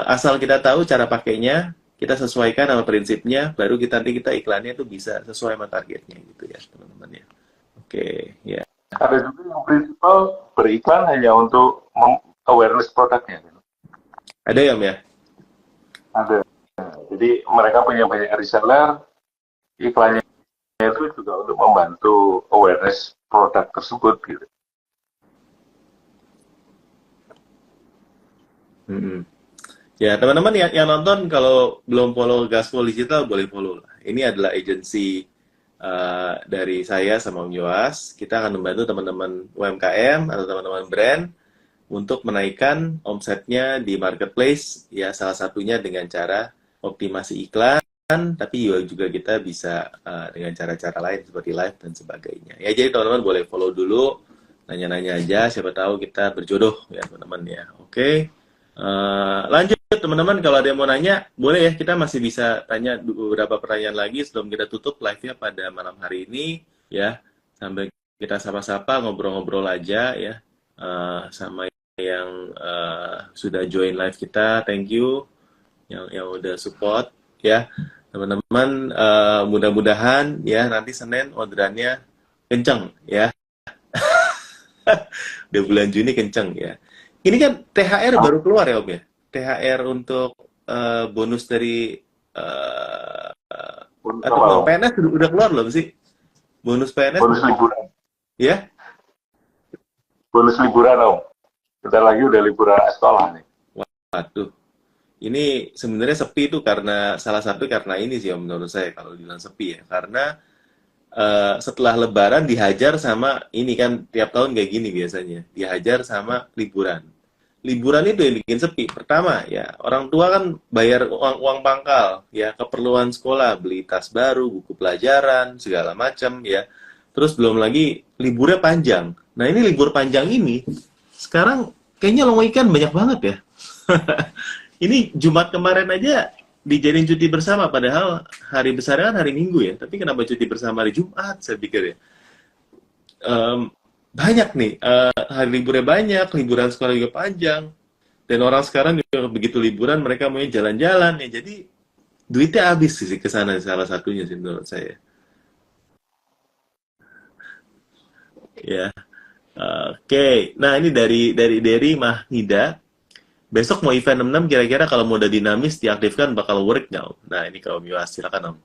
Speaker 2: asal kita tahu cara pakainya, kita sesuaikan sama prinsipnya, baru nanti kita iklannya itu bisa sesuai sama targetnya gitu ya teman-teman ya. Oke ya.
Speaker 1: Ada juga yang prinsipal beriklan hanya untuk awareness produknya.
Speaker 2: Ada ya Om ya?
Speaker 1: Ada. Jadi mereka punya banyak reseller, iklannya itu juga untuk membantu awareness produk tersebut gitu.
Speaker 2: Ya, teman-teman yang nonton kalau belum follow Gaspol Digital boleh follow lah. Ini adalah agensi dari saya sama Om Yoas. Kita akan membantu teman-teman UMKM atau teman-teman brand untuk menaikkan omsetnya di marketplace. Ya, salah satunya dengan cara optimasi iklan, tapi juga kita bisa dengan cara-cara lain seperti live dan sebagainya. Ya, jadi teman-teman boleh follow dulu, nanya-nanya aja, siapa tahu kita berjodoh ya teman-teman ya. Oke. Lanjut teman-teman, kalau ada yang mau nanya boleh ya, kita masih bisa tanya beberapa pertanyaan lagi sebelum kita tutup live-nya pada malam hari ini ya, sambil kita sapa-sapa ngobrol-ngobrol aja ya, sama yang sudah join live kita, thank you yang udah support ya teman-teman. Mudah-mudahan ya nanti Senin orderannya kenceng ya. Udah bulan Juni kenceng ya. Ini kan THR baru keluar ya Om ya? THR untuk bonus dari atau PNS udah keluar belum sih? Bonus PNS?
Speaker 1: Bonus liburan.
Speaker 2: Ya?
Speaker 1: Bonus liburan Om. Bentar lagi udah liburan sekolah nih.
Speaker 2: Waduh. Ini sebenarnya sepi itu karena salah satu karena ini sih Om, menurut saya kalau bilang sepi ya. Karena setelah Lebaran dihajar sama ini kan tiap tahun kayak gini biasanya. Dihajar sama liburan. Liburan itu yang bikin sepi. Pertama ya, orang tua kan bayar uang pangkal ya, keperluan sekolah, beli tas baru, buku pelajaran, segala macam ya. terus belum lagi liburnya panjang. Nah ini libur panjang ini, sekarang kayaknya long weekend banyak banget ya. Ini Jumat kemarin aja dijadiin cuti bersama, padahal hari besarnya kan hari Minggu ya. Tapi kenapa cuti bersama hari Jumat, saya pikir ya. Em, Banyak nih, hari liburnya banyak, liburan sekolah juga panjang. Dan orang sekarang juga begitu liburan, mereka mau jalan-jalan ya. Jadi duitnya habis sih ke sana salah satunya sih menurut saya. Ya, oke. Nah ini dari Mahida. Besok mau event 66 kira-kira kalau mode dinamis diaktifkan bakal work nggak, Om? Nah ini kalau Miwas silakan Om.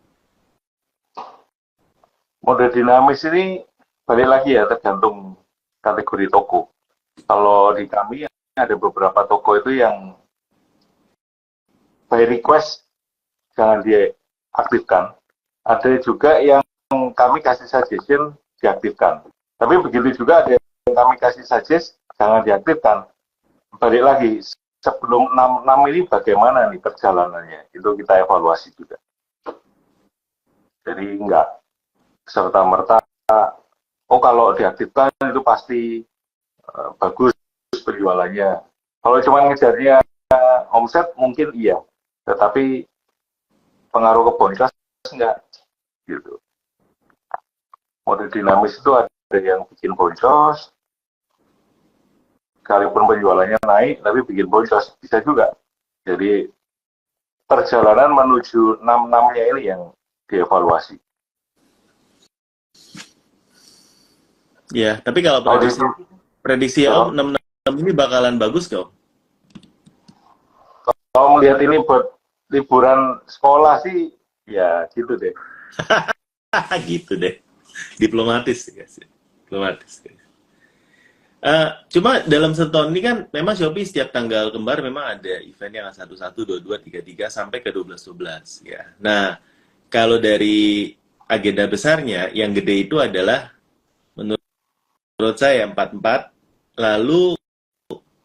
Speaker 1: Mode dinamis ini balik lagi ya, tergantung kategori toko. Kalau di kami ada beberapa toko itu yang by request jangan diaktifkan. Ada juga yang kami kasih suggestion diaktifkan. Tapi begitu juga ada yang kami kasih suggest jangan diaktifkan. Balik lagi, sebelum 66 ini bagaimana nih perjalanannya? Itu kita evaluasi juga. Jadi enggak serta-merta, oh kalau diaktifkan itu pasti bagus penjualannya. Kalau cuma ngejarnya omset mungkin iya, tetapi pengaruh ke boncos enggak gitu. Mode dinamis itu ada yang bikin boncos, sekalipun penjualannya naik tapi bikin boncos bisa juga. Jadi perjalanan menuju 66-nya ini yang dievaluasi.
Speaker 2: Ya, tapi kalau prediksi Om 66 ini bakalan bagus nggak Om?
Speaker 1: Kalau melihat ini buat liburan sekolah sih, ya gitu deh.
Speaker 2: Gitu deh. Diplomatis guys. Diplomatis guys. Cuma dalam setahun ini kan memang Shopee setiap tanggal kembar memang ada event yang 11, 22, 33 sampai ke 12, 12 ya. Nah, kalau dari agenda besarnya yang gede itu adalah menurut saya 44 lalu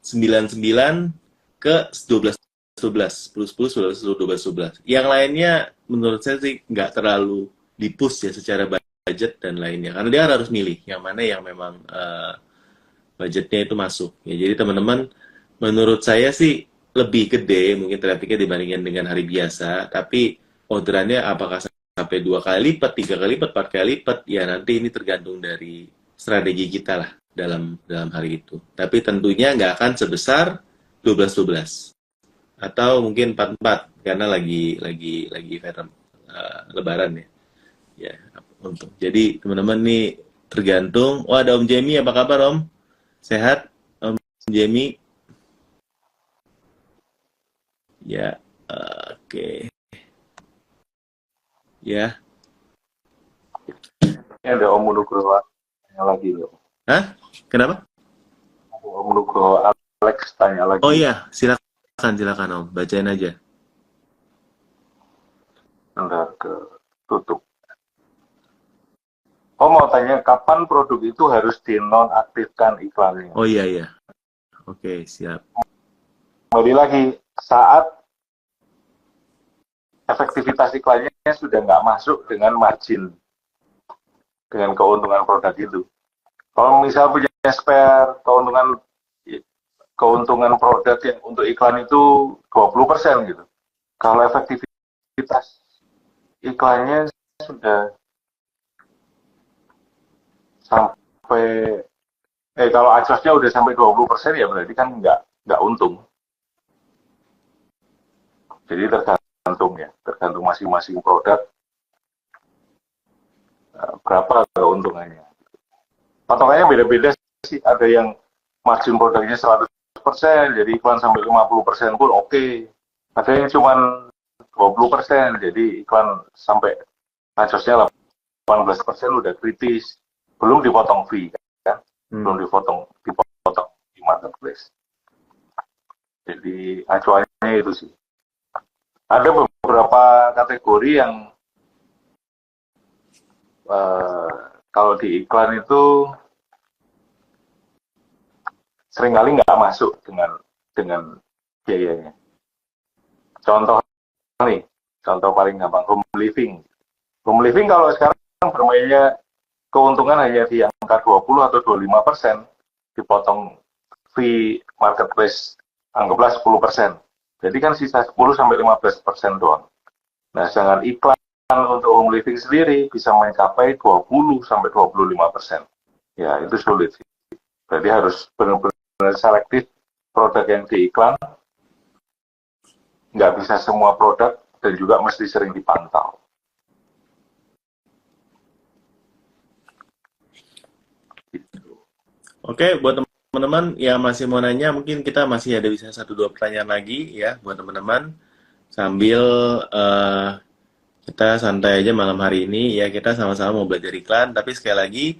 Speaker 2: 99 ke 12, 12 10, 10, 11, 12, 11. Yang lainnya menurut saya sih nggak terlalu dipush ya secara budget dan lainnya karena dia harus milih yang mana yang memang budgetnya itu masuk ya. Jadi teman-teman menurut saya sih lebih gede mungkin trafficnya dibandingkan dengan hari biasa, tapi orderannya apakah sampai 2 kali lipat, 3 kali lipat, 4 kali lipat ya nanti ini tergantung dari strategi kita lah dalam hari itu. Tapi tentunya nggak akan sebesar 12, 12 atau mungkin 44 karena lagi event Lebaran ya. Ya, untuk. Jadi teman-teman nih tergantung. Oh ada Om Jamie, apa kabar Om? Sehat Om Jamie? Ya, oke. Ya.
Speaker 1: Ini ada Om Nugroho yang lagi.
Speaker 2: Hah? Kenapa?
Speaker 1: Om Nugroho Alex tanya lagi.
Speaker 2: Oh iya, silakan Om, bacain aja.
Speaker 1: Bentar ke tutup. Oh mau tanya kapan produk itu harus dinonaktifkan iklannya?
Speaker 2: Oh iya. Oke, siap.
Speaker 1: Kembali lagi saat efektivitas iklannya sudah nggak masuk dengan margin, dengan keuntungan produk itu. Kalau misal punya spare, keuntungan produk yang untuk iklan itu 20% gitu. Kalau efektivitas iklannya sudah sampai kalau adjustnya udah sampai 20% ya berarti kan nggak untung. Jadi tergantung masing-masing produk berapa keuntungannya. Patokannya beda-beda sih, ada yang margin produknya 100%, jadi iklan sampai 50% pun oke. Ada yang cuma 20%, jadi iklan sampai adjustnya 18% udah kritis. Belum dipotong fee kan? Belum dipotong di marketplace. Jadi acuannya itu sih. Ada beberapa kategori yang kalau di iklan itu seringkali nggak masuk dengan biayanya. Contoh paling gampang home living. Home living kalau sekarang bermainnya keuntungan hanya di angka 20 atau 25%, dipotong fee marketplace, anggaplah 10%. Jadi kan sisa 10-15% doang. Nah, sedangkan iklan untuk home living sendiri bisa mencapai 20-25%. Ya, itu sulit sih. Jadi harus benar-benar selektif produk yang diiklan, nggak bisa semua produk, dan juga mesti sering dipantau.
Speaker 2: Oke, buat teman-teman yang masih mau nanya, mungkin kita masih ada bisa 1-2 pertanyaan lagi ya buat teman-teman. Sambil kita santai aja malam hari ini ya, kita sama-sama mau belajar iklan. Tapi sekali lagi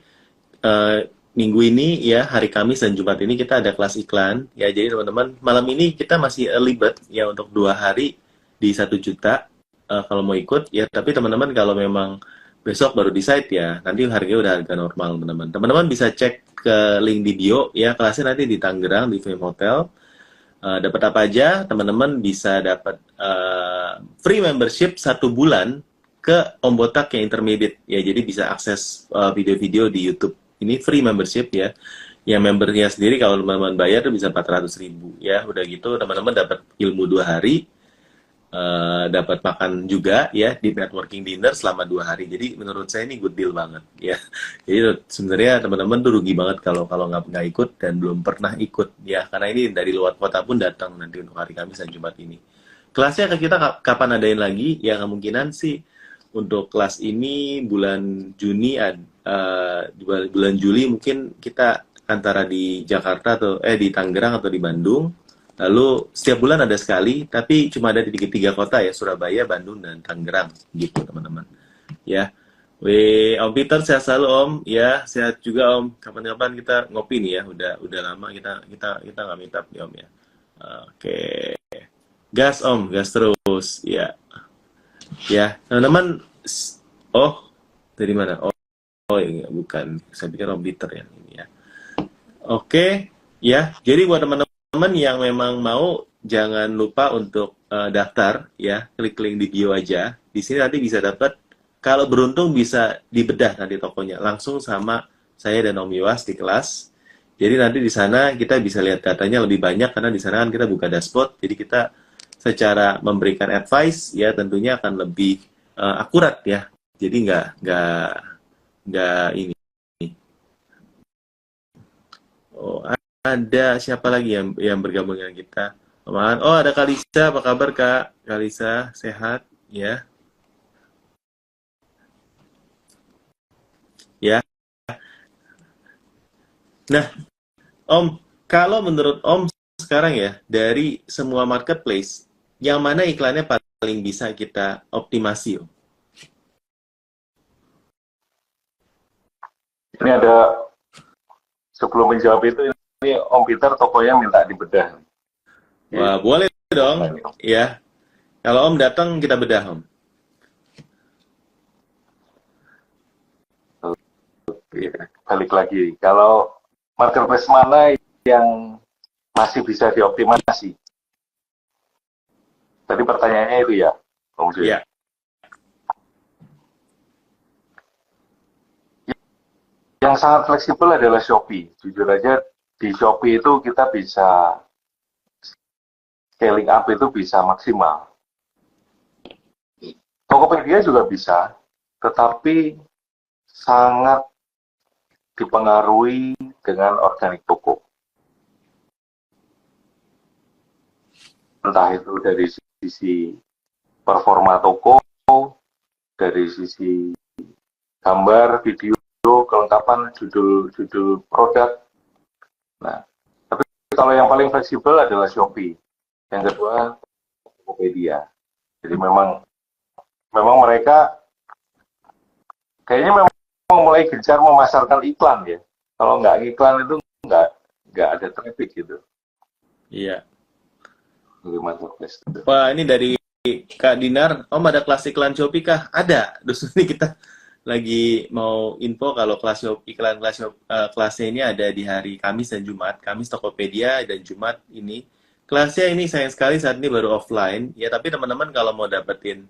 Speaker 2: minggu ini ya, hari Kamis dan Jumat ini kita ada kelas iklan ya. Jadi teman-teman, malam ini kita masih early bird ya untuk 2 hari di 1 juta kalau mau ikut ya. Tapi teman-teman kalau memang besok baru decide ya, nanti harganya udah harga normal teman-teman. Teman-teman bisa cek ke link di bio ya, kelasnya nanti di Tangerang di Fame Hotel. Dapat apa aja? Teman-teman bisa dapat free membership 1 bulan ke Om Botak yang intermediate ya, jadi bisa akses video-video di YouTube. Ini free membership ya. Yang membernya sendiri kalau teman-teman bayar tuh bisa 400.000 ya. Udah gitu teman-teman dapat ilmu 2 hari. Dapat makan juga ya di networking dinner selama 2 hari. Jadi menurut saya ini good deal banget ya. Jadi sebenarnya teman-teman tuh rugi banget kalau nggak ikut dan belum pernah ikut ya, karena ini dari luar kota pun datang nanti untuk hari Kamis dan Jumat ini. Kelasnya kita kapan adain lagi ya, kemungkinan sih untuk kelas ini bulan Juni bulan Juli mungkin kita antara di Jakarta atau di Tangerang atau di Bandung. Lalu setiap bulan ada sekali, tapi cuma ada di 3 kota ya, Surabaya, Bandung, dan Tangerang, gitu teman-teman. Ya, Om Peter sehat selalu Om, ya sehat juga Om. Kapan-kapan kita ngopi nih ya, udah lama kita nggak meet up nih Om ya. Oke, gas Om, gas terus, ya, ya teman-teman. Oh, dari mana? Oh, ya, bukan, saya pikir Om Peter ya ini ya. Oke, ya, jadi buat teman-teman yang memang mau, jangan lupa untuk daftar ya, klik link di bio aja. Di sini nanti bisa dapat, kalau beruntung bisa dibedah nanti tokonya langsung sama saya dan Om Iwas di kelas. Jadi nanti di sana kita bisa lihat datanya lebih banyak, karena di sana kan kita buka dashboard. Jadi kita secara memberikan advice ya tentunya akan lebih akurat ya. Jadi nggak ini. Oh, ada siapa lagi yang bergabung dengan kita? Oh, ada Kalisa. Apa kabar Kak? Kalisa, sehat? Ya. Ya. Nah, Om, kalau menurut Om sekarang ya, dari semua marketplace, yang mana iklannya paling bisa kita optimasi, Om?
Speaker 1: Ini ada, sebelum menjawab itu, ini Om Peter tokonya minta dibedah.
Speaker 2: Wah, boleh dong. Ya. Kalau Om datang, kita bedah, Om.
Speaker 1: Balik lagi, kalau marketplace mana yang masih bisa dioptimasi? Tadi pertanyaannya itu ya, Om Jun.
Speaker 2: Iya.
Speaker 1: Yang sangat fleksibel adalah Shopee. Jujur aja, di Shopee itu kita bisa scaling up itu bisa maksimal. Tokopedia juga bisa, tetapi sangat dipengaruhi dengan organik toko. Entah itu dari sisi performa toko, dari sisi gambar, video, kelengkapan, judul produk. Nah, tapi kalau yang paling fleksibel adalah Shopee. Yang kedua, Tokopedia. Jadi memang mereka kayaknya memang mulai gencar memasarkan iklan ya. Kalau nggak iklan itu nggak ada traffic gitu.
Speaker 2: Iya.
Speaker 1: Marketplace.
Speaker 2: Wah, ini dari Kak Dinar. Om, ada kelas iklan Shopee kah? Ada. Terus ini kita lagi mau info kalau kelasnya ini ada di hari Kamis dan Jumat. Kamis Tokopedia dan Jumat ini. Kelasnya ini sayang sekali saat ini baru offline. Ya, tapi teman-teman kalau mau dapetin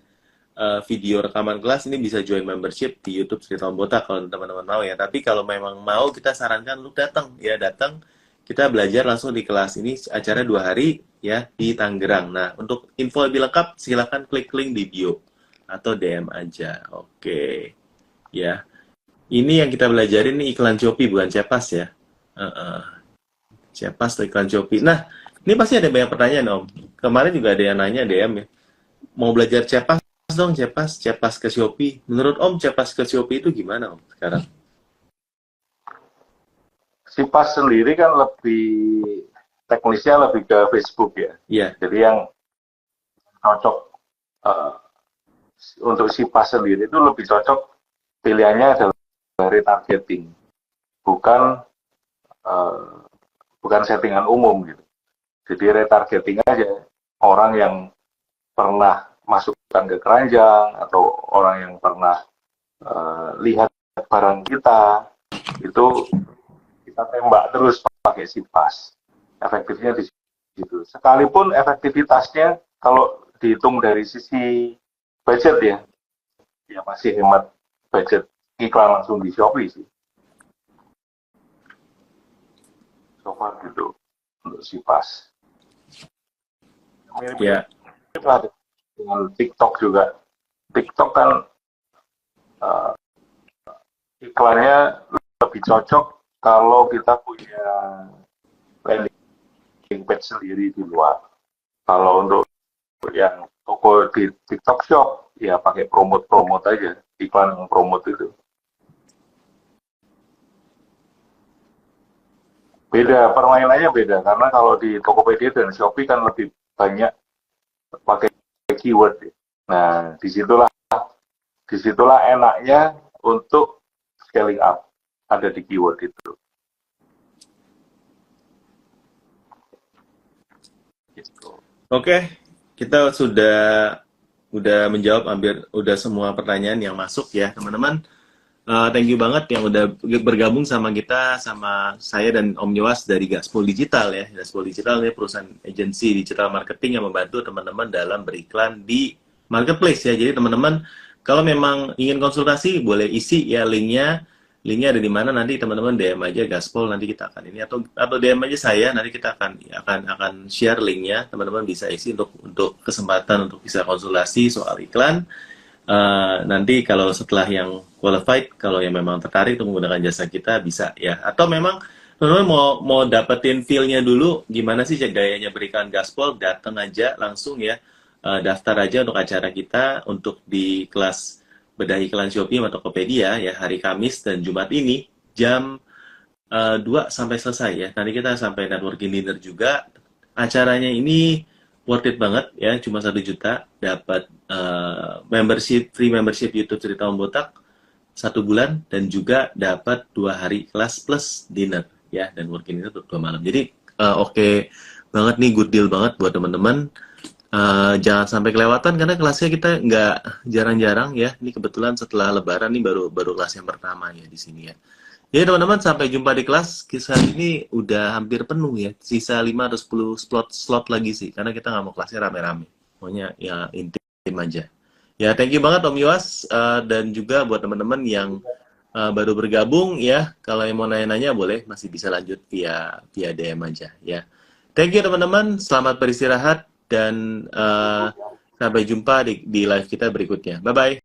Speaker 2: video rekaman kelas ini bisa join membership di YouTube Cerita Om Botak kalau teman-teman mau ya. Tapi kalau memang mau kita sarankan lu datang ya, datang kita belajar langsung di kelas ini, acara 2 hari ya di Tangerang. Nah, untuk info lebih lengkap silakan klik link di bio atau DM aja. Oke. Ya. Ini yang kita belajarin nih iklan Shopee bukan Cepas ya. Cepas atau iklan Shopee. Nah, ini pasti ada banyak pertanyaan Om. Kemarin juga ada yang nanya DM ya. Mau belajar Cepas dong, Cepas ke Shopee. Menurut Om, Cepas ke Shopee itu gimana Om sekarang?
Speaker 1: Sipas sendiri kan lebih teknisnya lebih ke Facebook ya.
Speaker 2: Iya.
Speaker 1: Jadi yang cocok untuk Sipas sendiri itu lebih cocok pilihannya adalah retargeting, bukan bukan settingan umum gitu. Jadi retargeting aja orang yang pernah masukkan ke keranjang atau orang yang pernah lihat barang kita itu kita tembak terus pakai Sipas. Efektifnya di situ. Sekalipun efektivitasnya kalau dihitung dari sisi budget ya masih hemat budget iklan langsung di Shopee sih. So far gitu untuk Sipas. Mirip-mirip lah dengan TikTok juga. TikTok kan iklannya lebih cocok kalau kita punya landing page sendiri di luar. Kalau untuk yang toko di TikTok Shop, ya pakai promote aja, iklan yang promote itu. Beda, permainannya beda, karena kalau di Tokopedia dan Shopee kan lebih banyak pakai keyword. Nah, disitulah enaknya untuk scaling up, ada di keyword itu. Gitu.
Speaker 2: Oke, kita sudah menjawab udah semua pertanyaan yang masuk ya teman-teman. Thank you banget yang udah bergabung sama kita, sama saya dan Om Yowas dari Gaspol Digital ya. Gaspol Digital ini perusahaan agensi digital marketing yang membantu teman-teman dalam beriklan di marketplace ya. Jadi teman-teman kalau memang ingin konsultasi boleh isi ya linknya ada di mana, nanti teman-teman DM aja Gaspol, nanti kita akan ini atau DM aja saya, nanti kita akan share linknya, teman-teman bisa isi untuk kesempatan untuk bisa konsultasi soal iklan. Nanti kalau setelah yang qualified, kalau yang memang tertarik untuk menggunakan jasa kita bisa ya. Atau memang teman-teman mau dapetin feel-nya dulu, gimana sih gayanya berikan Gaspol, datang aja langsung ya, daftar aja untuk acara kita untuk di kelas bedah iklan Shopee atau Tokopedia ya, hari Kamis dan Jumat ini jam 2 sampai selesai ya. Nanti kita sampai networking dinner juga. Acaranya ini worth it banget ya, cuma 1 juta dapat free membership YouTube Cerita Om Botak 1 bulan dan juga dapat 2 hari kelas plus dinner ya, dan working dinner 2 malam. Jadi oke banget nih, good deal banget buat teman-teman. Jangan sampai kelewatan karena kelasnya kita nggak jarang-jarang ya. Ini kebetulan setelah Lebaran nih baru kelas yang pertama ya di sini ya. Jadi teman-teman sampai jumpa di kelas. Kisah ini udah hampir penuh ya. Sisa 5 atau 10 slot lagi sih. Karena kita nggak mau kelasnya rame-rame. Maunya ya intim aja. Ya thank you banget Om Yowas. Dan juga buat teman-teman yang baru bergabung ya. Kalau yang mau nanya-nanya boleh masih bisa lanjut via DM aja ya. Thank you teman-teman. Selamat beristirahat. Dan sampai jumpa di live kita berikutnya. Bye-bye.